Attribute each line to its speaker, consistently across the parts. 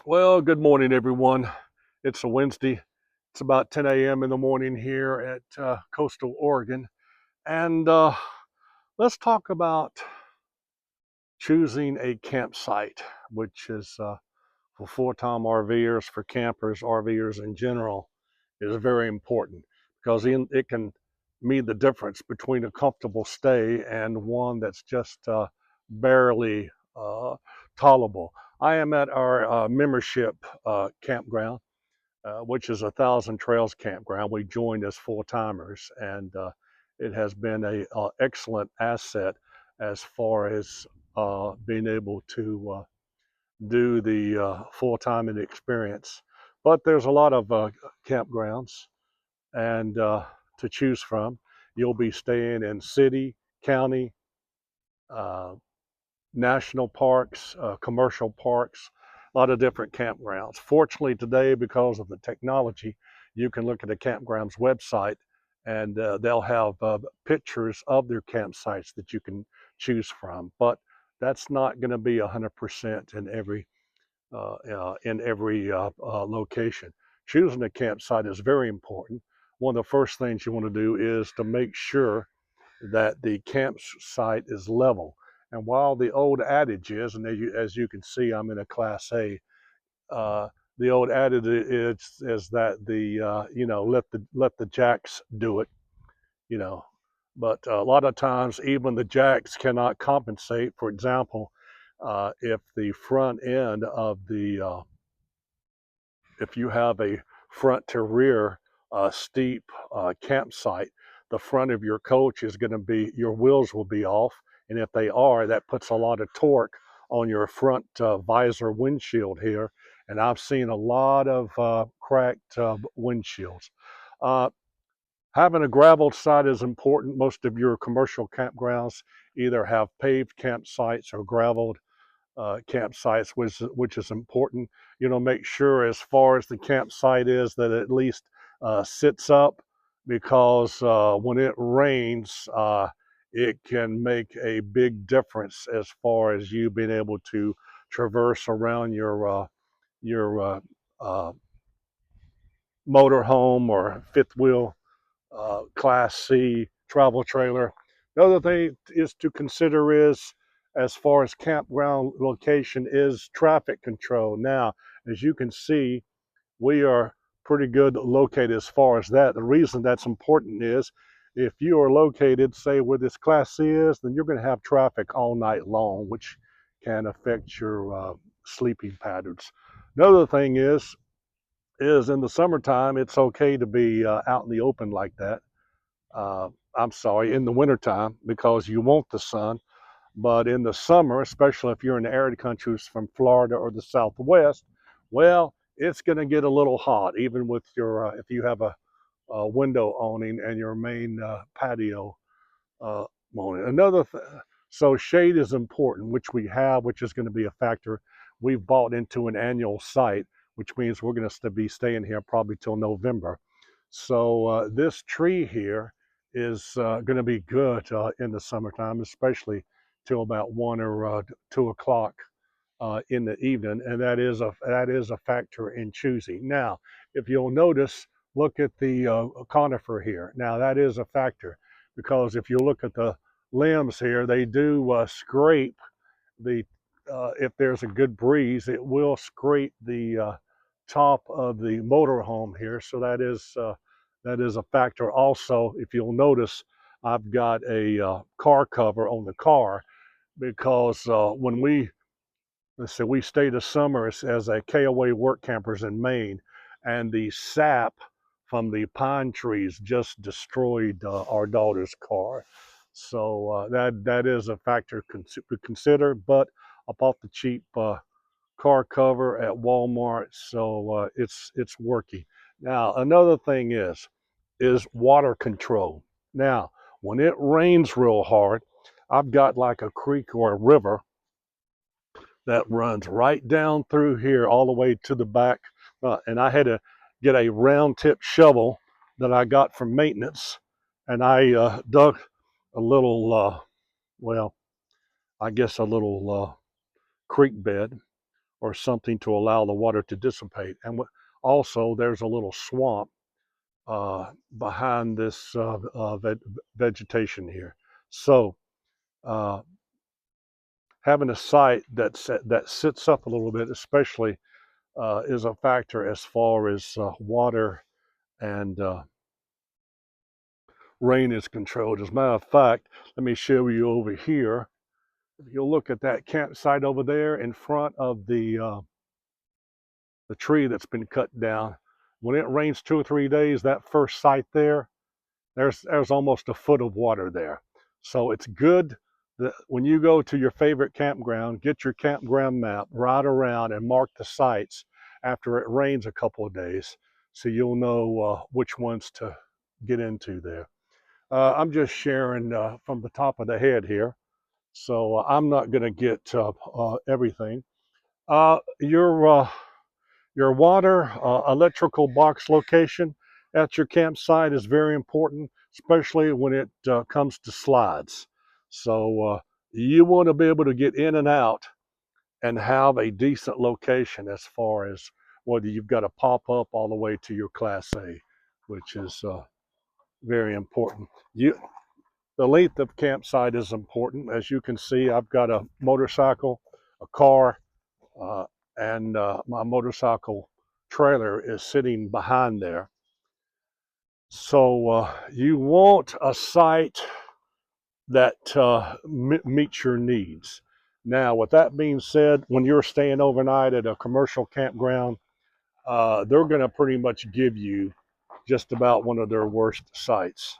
Speaker 1: Well, good morning, everyone. It's a Wednesday. It's about 10 a.m. in the morning here at coastal Oregon. And let's talk about choosing a campsite, which is for full-time RVers, for campers, RVers in general, is very important because it can mean the difference between a comfortable stay and one that's just barely tolerable. I am at our membership campground, which is a Thousand Trails campground. We joined as full timers, and it has been a excellent asset as far as being able to do the full timing experience. But there's a lot of campgrounds and to choose from. You'll be staying in city, county, uh, national parks, commercial parks, a lot of different campgrounds. Fortunately, today, because of the technology, you can look at a campground's website and they'll have pictures of their campsites that you can choose from. But that's not going to be 100% in every location. Choosing a campsite is very important. One of the first things you want to do is to make sure that the campsite is level. And while the old adage is, and as you can see, I'm in a Class A. Uh, the old adage is that let the jacks do it. You know, but a lot of times even the jacks cannot compensate. For example, if the front end of the if you have a front to rear steep campsite, the front of your coach is going to be, your wheels will be off. And if they are, that puts a lot of torque on your front visor windshield here. And I've seen a lot of cracked windshields. Uh, Having a gravel site is important. Most of your commercial campgrounds either have paved campsites or graveled campsites, which is important. Make sure as far as the campsite is that it at least sits up, because when it rains, it can make a big difference as far as you being able to traverse around your uh, motorhome or fifth wheel Class C travel trailer. The other thing is to consider is, as far as campground location, is traffic control. Now, as you can see, we are pretty good located as far as that. The reason that's important is if you are located, say, where this Class C is, then you're going to have traffic all night long, which can affect your sleeping patterns. Another thing is in the summertime, it's okay to be out in the open like that. I'm sorry, in the wintertime, because you want the sun. But in the summer, especially if you're in the arid countries from Florida or the Southwest, well, it's going to get a little hot, even with your, if you have a window awning and your main patio uh, awning. So shade is important, which we have, which is going to be a factor. We've bought into an annual site, which means we're going to be staying here probably till November. So this tree here is going to be good in the summertime, especially till about 1 or 2 o'clock in the evening, and that is a factor in choosing. Now, if you'll notice, look at the conifer here. Now that is a factor, because if you look at the limbs here, they do scrape the. If there's a good breeze, it will scrape the top of the motorhome here. So that is a factor. Also, if you'll notice, I've got a car cover on the car, because when we stayed a summer as a KOA work campers in Maine, and the sap from the pine trees just destroyed our daughter's car. So that is a factor to consider. But I bought the cheap car cover at Walmart, so it's working. Now another thing is water control. Now when it rains real hard, I've got like a creek or a river that runs right down through here all the way to the back. And I had to get a round tip shovel that I got from maintenance, and I dug a little, well, I guess a little creek bed or something to allow the water to dissipate. And also, there's a little swamp behind this vegetation here. So uh, having a site that sits up a little bit, especially, is a factor as far as water and rain is controlled. As a matter of fact, let me show you over here. If you look at that campsite over there in front of the tree that's been cut down, when it rains 2 or 3 days, that first site there, there's almost a foot of water there. So it's good that when you go to your favorite campground, get your campground map, ride around and mark the sites after it rains a couple of days, so you'll know which ones to get into there. I'm just sharing from the top of the head here, so I'm not going to get everything. Your water, electrical box location at your campsite is very important, especially when it comes to slides. So you want to be able to get in and out and have a decent location as far as whether you've got to pop up all the way to your Class A, which is very important. The length of campsite is important. As you can see, I've got a motorcycle, a car, uh, and my motorcycle trailer is sitting behind there. So you want a site that meets your needs. Now, with that being said, when you're staying overnight at a commercial campground, they're going to pretty much give you just about one of their worst sites.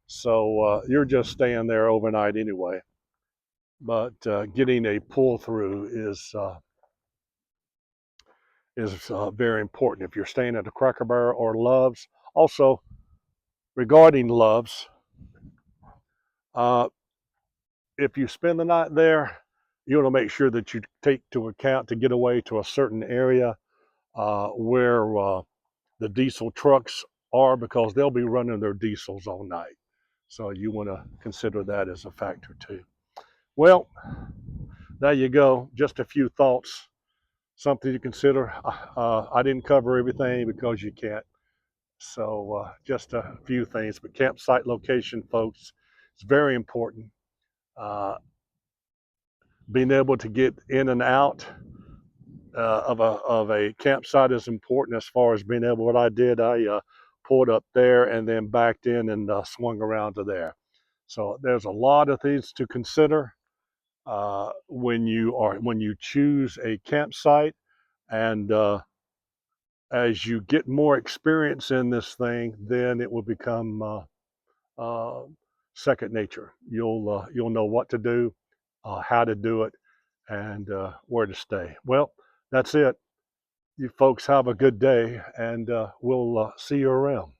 Speaker 1: So you're just staying there overnight anyway. But getting a pull through is very important if you're staying at a Cracker Barrel or Love's. Also, regarding Love's, uh, if you spend the night there, you want to make sure that you take to account to get away to a certain area where the diesel trucks are, because they'll be running their diesels all night. So you want to consider that as a factor too. Well, there you go. Just a few thoughts, something to consider. I didn't cover everything because you can't. So just a few things, but campsite location, folks, it's very important. Uh, Being able to get in and out of a campsite is important. As far as being able, what I did, I pulled up there and then backed in and swung around to there. So there's a lot of things to consider when you choose a campsite, and as you get more experience in this thing, then it will become uh, second nature. You'll know what to do, how to do it, and where to stay. Well, that's it. You folks have a good day, and we'll see you around.